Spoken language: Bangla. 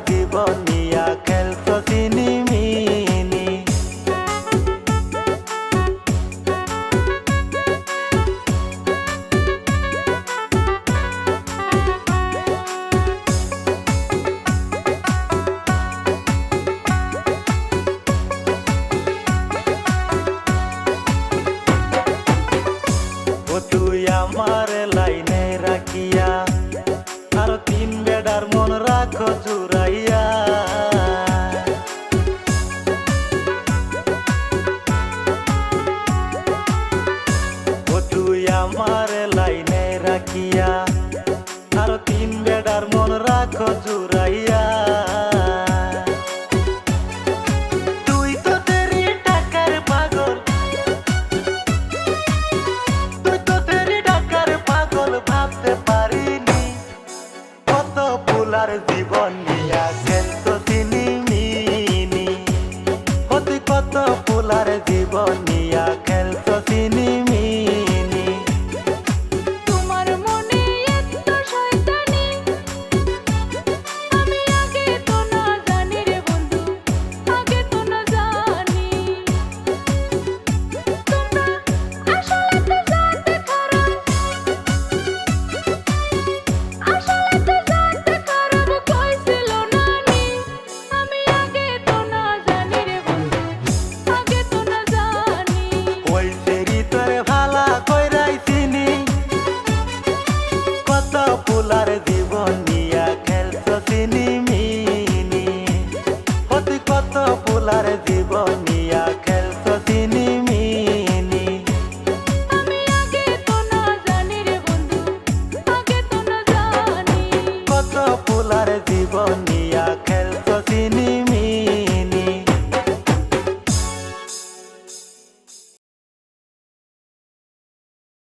জীবন নিয়া খেলছ চিনিমিনি। ও তুই আমার লাইনে রাখিয়া আর তিন বেড়ার মন রাখো জুড়াইয়া। ও তুই আমার লাইনে রাখিয়া আর তিন বেড়ার মন রাখো জুড়াইয়া। তুই তো তেরি টাকার পাগল, তুই তো তেরি টাকার পাগল ভাবতে পারিনি কত ফুলার জীবন নিয়া খেলতো চিনিমিনি। ও তুই কত ফুলার জীবন নিয়া খেলতো চিনিমিনি। তোমার মনে এত শয়তানি আমি আগে তো না জানি রে বন্ধু, আগে তো না জানি। তোমরা আসলে তো জানতে খারাপ, আসলে তো জানতে খারাপ কইছিল নানি। আমি আগে তো না জানি রে বন্ধু, আগে তো না জানি। ওই তেরি তোরে ভালা কইরাই চিনি কত ফুলার জীবন নিয়া খেলছো চিনিমিনি। ও তুই কত ফুলার জীবন